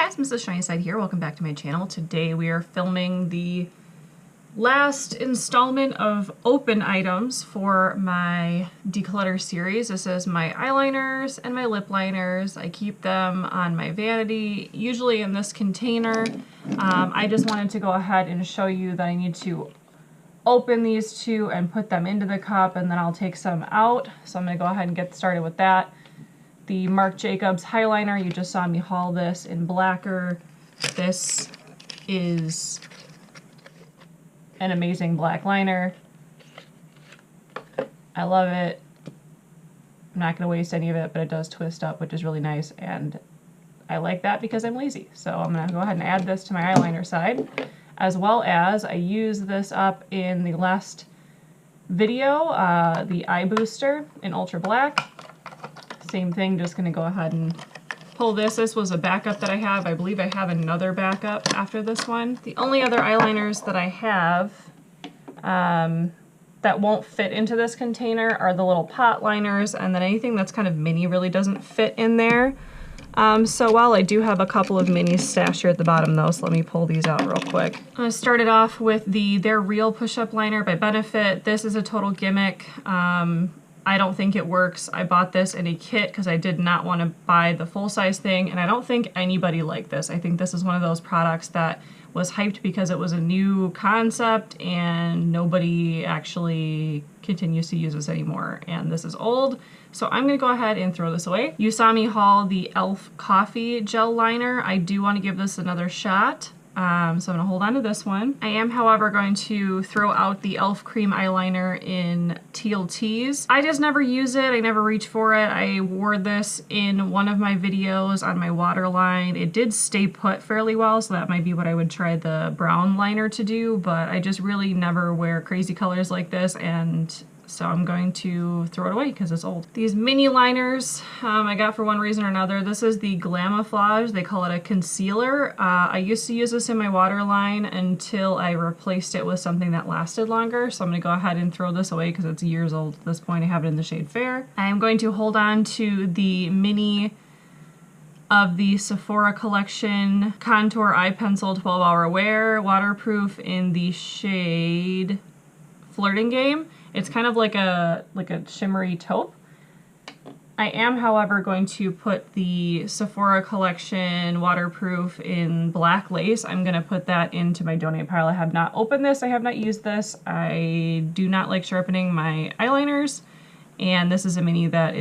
guys, Mrs. Shiny here. Welcome back to my channel. Today we are filming the last installment of open items for my declutter series. This is my eyeliners and my lip liners. I keep them on my vanity, usually in this container. I just wanted to go ahead and show you that I need to open these two and put them into the cup, and then I'll take some out. So I'm going to go ahead and get started with that. The Marc Jacobs Highliner, you just saw me haul this in Blacquer. This is an amazing black liner. I love it. I'm not going to waste any of it, but it does twist up, which is really nice, and I like that because I'm lazy. So I'm going to go ahead and add this to my eyeliner side, as well as I used this up in the last video, the eye booster in Ultra Black. Same thing, just going to go ahead and pull this. This was a backup that I have. I believe I have another backup after this one. The only other eyeliners that I have that won't fit into this container are the little pot liners, and then anything that's kind of mini really doesn't fit in there. So while I do have a couple of minis stashed here at the bottom though, so let me pull these out real quick. I'm going to start it off with the They're Real push-up liner by Benefit. This is a total gimmick. I don't think it works. I bought this in a kit because I did not want to buy the full-size thing, and I don't think anybody liked this. I think this is one of those products that was hyped because it was a new concept and nobody actually continues to use this anymore, and this is old. So I'm going to go ahead and throw this away. You saw me haul the e.l.f. Coffee Gel Liner. I do want to give this another shot. So I'm going to hold on to this one. I am, however, going to throw out the e.l.f. Cream Eyeliner in Teal Tease. I just never use it. I never reach for it. I wore this in one of my videos on my waterline. It did stay put fairly well, so that might be what I would try the brown liner to do, but I just really never wear crazy colors like this, and so I'm going to throw it away because it's old. These mini liners I got for one reason or another. This is the Glamoflauge. They call it a concealer. I used to use this in my waterline until I replaced it with something that lasted longer. So I'm going to go ahead and throw this away because it's years old at this point. I have it in the shade Fair. I am going to hold on to the mini of the Sephora collection Contour Eye Pencil 12-Hour Wear, waterproof in the shade Flirting Game. It's kind of like a shimmery taupe. I am, however, going to put the Sephora collection waterproof in Black Lace. I'm going to put that into my donate pile. I have not opened this. I have not used this. I do not like sharpening my eyeliners, and this is a mini that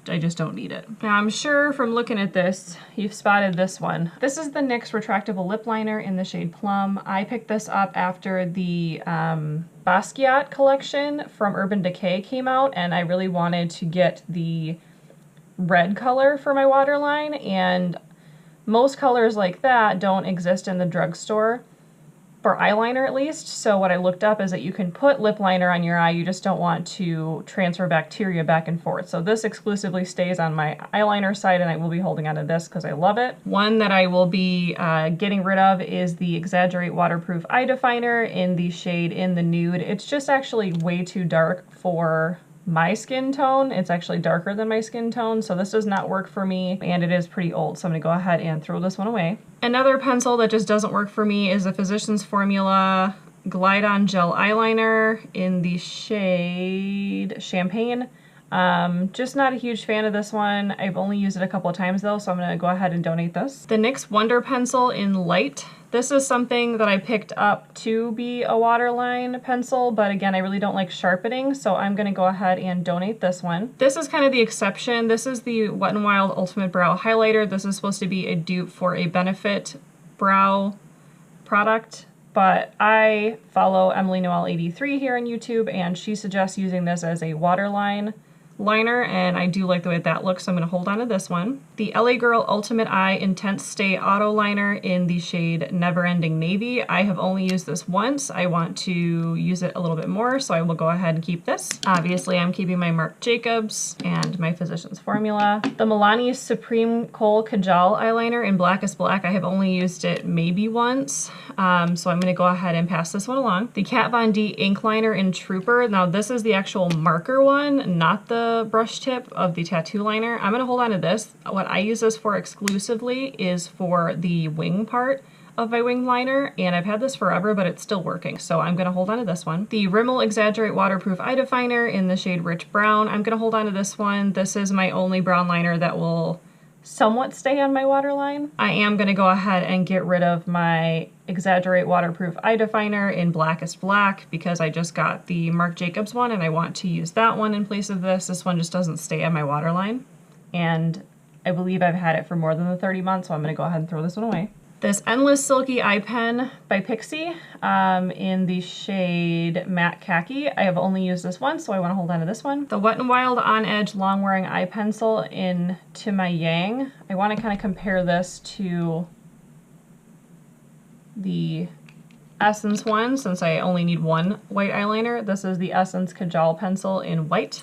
I just don't need it. Now, I'm sure from looking at this, you've spotted this one. This is the NYX Retractable Lip Liner in the shade Plum. I picked this up after the Basquiat collection from Urban Decay came out, and I really wanted to get the red color for my waterline, and most colors like that don't exist in the drugstore, for eyeliner at least. So what I looked up is that you can put lip liner on your eye, you just don't want to transfer bacteria back and forth. So this exclusively stays on my eyeliner side, and I will be holding on to this because I love it. One that I will be getting rid of is the Exaggerate Waterproof Eye Definer in the shade In the Nude. It's just actually way too dark for my skin tone. It's actually darker than my skin tone, so this does not work for me, and it is pretty old, so I'm gonna go ahead and throw this one away. Another pencil that just doesn't work for me is the Physicians Formula Glide On Gel Eyeliner in the shade Champagne. Just not a huge fan of this one. I've only used it a couple of times though, so I'm gonna go ahead and donate this. The NYX Wonder Pencil in Light. This is something that I picked up to be a waterline pencil, but again, I really don't like sharpening, so I'm gonna go ahead and donate this one. This is kind of the exception. This is the Wet n Wild Ultimate Brow Highlighter. This is supposed to be a dupe for a Benefit brow product, but I follow Emily Noel 83 here on YouTube, and she suggests using this as a waterline liner, and I do like the way that looks, so I'm going to hold on to this one. The LA Girl Ultimate Eye Intense Stay Auto Liner in the shade Never Ending Navy. I have only used this once. I want to use it a little bit more, so I will go ahead and keep this. Obviously, I'm keeping my Marc Jacobs and my Physicians Formula. The Milani Supreme Kohl Kajal Eyeliner in Blackest Black. I have only used it maybe once, so I'm going to go ahead and pass this one along. The Kat Von D Ink Liner in Trooper. Now, this is the actual marker one, not the the brush tip of the tattoo liner. I'm gonna hold on to this. What I use this for exclusively is for the wing part of my wing liner, and I've had this forever, but it's still working, so I'm gonna hold on to this one. The Rimmel Exaggerate Waterproof Eye Definer in the shade Rich Brown. I'm gonna hold on to this one. This is my only brown liner that will somewhat stay on my waterline. I am gonna go ahead and get rid of my Exaggerate Waterproof Eye Definer in Blackest Black because I just got the Marc Jacobs one and I want to use that one in place of this. This one just doesn't stay on my waterline, and I believe I've had it for more than the 30 months, so I'm gonna go ahead and throw this one away. This Endless Silky Eye Pen by Pixie in the shade Matte Khaki. I have only used this once, so I want to hold on to this one. The Wet n Wild On Edge Long Wearing Eye Pencil in To My Yang. I want to kind of compare this to the Essence one since I only need one white eyeliner. This is the Essence Kajal Pencil in white.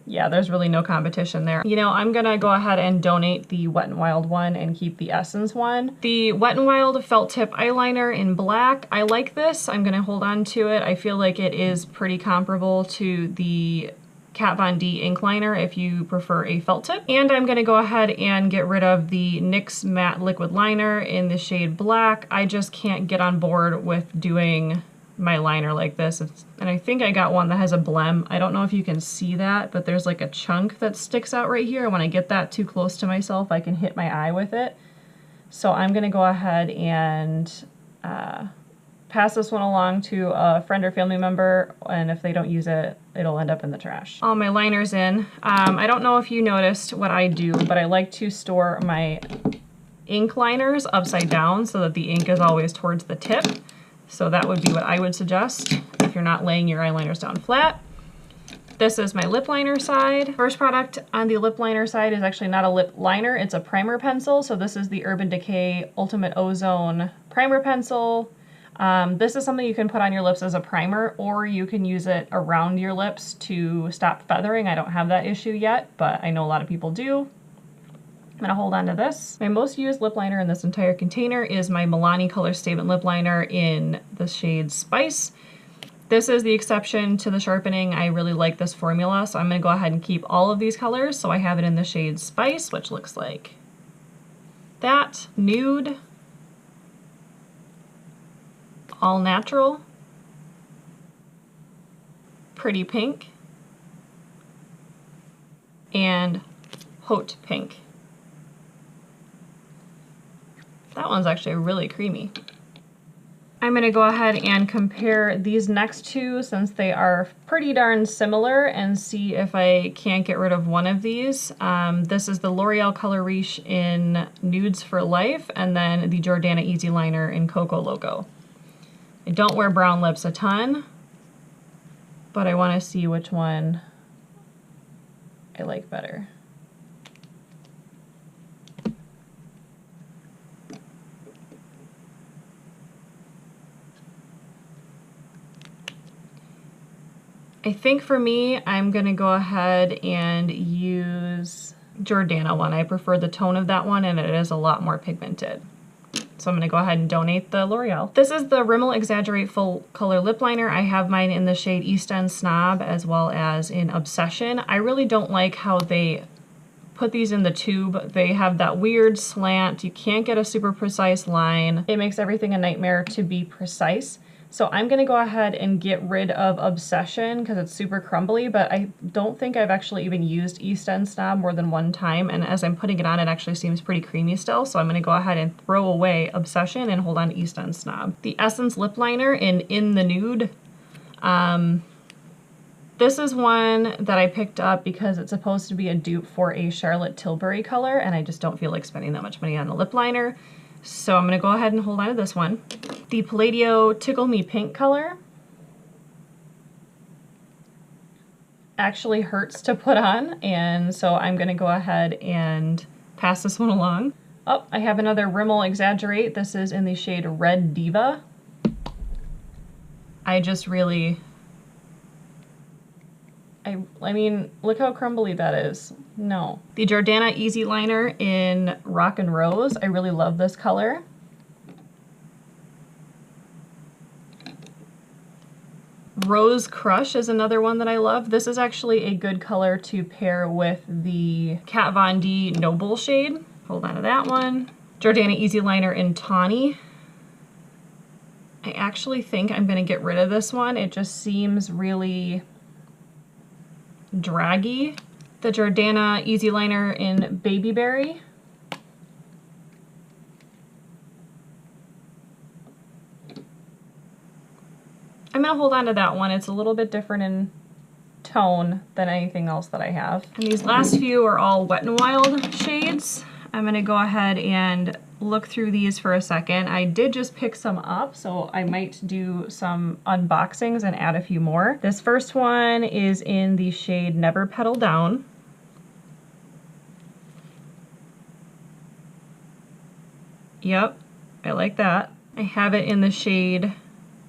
Yeah, there's really no competition there. You know, I'm gonna go ahead and donate the Wet n Wild one and keep the Essence one. The Wet n Wild Felt Tip Eyeliner in black. I like this. I'm gonna hold on to it. I feel like it is pretty comparable to the Kat Von D ink liner if you prefer a felt tip. And I'm gonna go ahead and get rid of the NYX Matte Liquid Liner in the shade black. I just can't get on board with doing my liner like this. And I think I got one that has a blem. I don't know if you can see that, but there's like a chunk that sticks out right here. When I get that too close to myself, I can hit my eye with it. So I'm gonna go ahead and pass this one along to a friend or family member, and if they don't use it, it'll end up in the trash. All my liners in. I don't know if you noticed what I do, but I like to store my ink liners upside down so that the ink is always towards the tip. So that would be what I would suggest if you're not laying your eyeliners down flat. This is my lip liner side. First product on the lip liner side is actually not a lip liner, it's a primer pencil. So this is the Urban Decay Ultimate Ozone Primer Pencil. This is something you can put on your lips as a primer, or you can use it around your lips to stop feathering. I don't have that issue yet, but I know a lot of people do. I'm gonna hold on to this. My most used lip liner in this entire container is my Milani Color Statement Lip Liner in the shade Spice. This is the exception to the sharpening. I really like this formula, so I'm gonna go ahead and keep all of these colors. So I have it in the shade Spice, which looks like that, Nude, All Natural, Pretty Pink, and Haute Pink. That one's actually really creamy. I'm gonna go ahead and compare these next two since they are pretty darn similar and see if I can't get rid of one of these. This is the L'Oreal Color Riche in Nudes for Life, and then the Jordana Easy Liner in Coco Loco. I don't wear brown lips a ton, but I wanna see which one I like better. I think for me, I'm gonna go ahead and use Jordana one. I prefer the tone of that one and it is a lot more pigmented. So I'm gonna go ahead and donate the L'Oreal. This is the Rimmel Exaggerate Full Color Lip Liner. I have mine in the shade East End Snob as well as in Obsession. I really don't like how they put these in the tube. They have that weird slant. You can't get a super precise line. It makes everything a nightmare to be precise. So I'm gonna go ahead and get rid of Obsession because it's super crumbly, but I don't think I've actually even used East End Snob more than one time, and as I'm putting it on, it actually seems pretty creamy still, so I'm gonna go ahead and throw away Obsession and hold on to East End Snob. The Essence Lip Liner in the Nude. This is one that I picked up because it's supposed to be a dupe for a Charlotte Tilbury color, and I just don't feel like spending that much money on a lip liner. So I'm gonna go ahead and hold on to this one. The Palladio Tickle Me Pink color actually hurts to put on, and so I'm gonna go ahead and pass this one along. Oh, I have another Rimmel Exaggerate. This is in the shade Red Diva. I just really, I mean, look how crumbly that is. No. The Jordana Easy Liner in Rock and Rose. I really love this color. Rose Crush is another one that I love. This is actually a good color to pair with the Kat Von D Noble shade. Hold on to that one. Jordana Easy Liner in Tawny. I actually think I'm gonna get rid of this one. It just seems really draggy. The Jordana Easy Liner in Baby Berry. I'm gonna hold on to that one. It's a little bit different in tone than anything else that I have. And these last few are all Wet n Wild shades. I'm gonna go ahead and look through these for a second. I did just pick some up, so I might do some unboxings and add a few more. This first one is in the shade Never Petal Down. Yep, I like that. I have it in the shade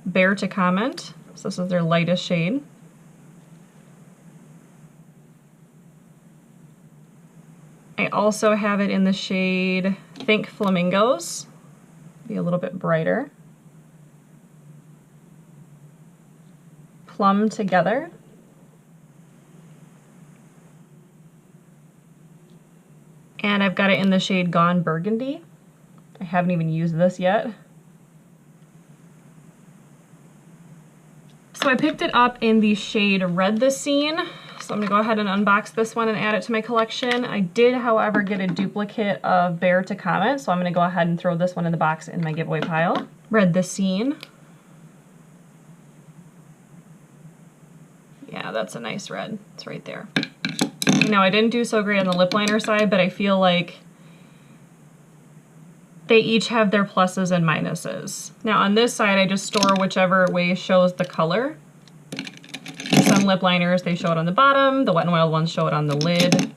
Bear to Comment. So this is their lightest shade. I also have it in the shade Think Flamingos. Be a little bit brighter. Plum Together. And I've got it in the shade Gone Burgundy. I haven't even used this yet. So I picked it up in the shade Red the Scene. So I'm gonna go ahead and unbox this one and add it to my collection. I did, however, get a duplicate of Bear to Comment, so I'm gonna go ahead and throw this one in the box in my giveaway pile. Red the Scene. Yeah, that's a nice red. It's right there. You know, I didn't do so great on the lip liner side, but I feel like they each have their pluses and minuses. Now on this side, I just store whichever way shows the color. Some lip liners, they show it on the bottom. The Wet n Wild ones show it on the lid.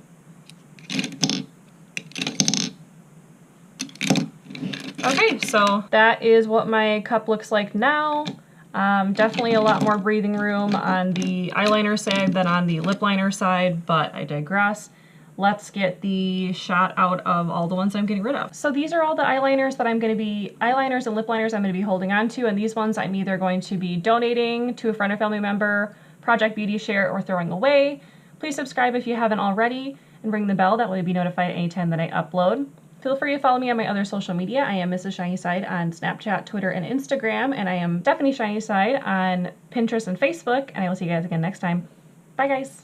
Okay, so that is what my cup looks like now. Definitely a lot more breathing room on the eyeliner side than on the lip liner side, but I digress. Let's get the shot out of all the ones I'm getting rid of. So these are all the eyeliners that I'm gonna be, eyeliners and lip liners I'm gonna be holding on to, and these ones I'm either going to be donating to a friend or family member, Project Beauty Share, or throwing away. Please subscribe if you haven't already, and ring the bell, that way you'll be notified anytime that I upload. Feel free to follow me on my other social media. I am Mrs. Shiny Side on Snapchat, Twitter, and Instagram, and I am Stephanie Shiny Side on Pinterest and Facebook, and I will see you guys again next time. Bye guys.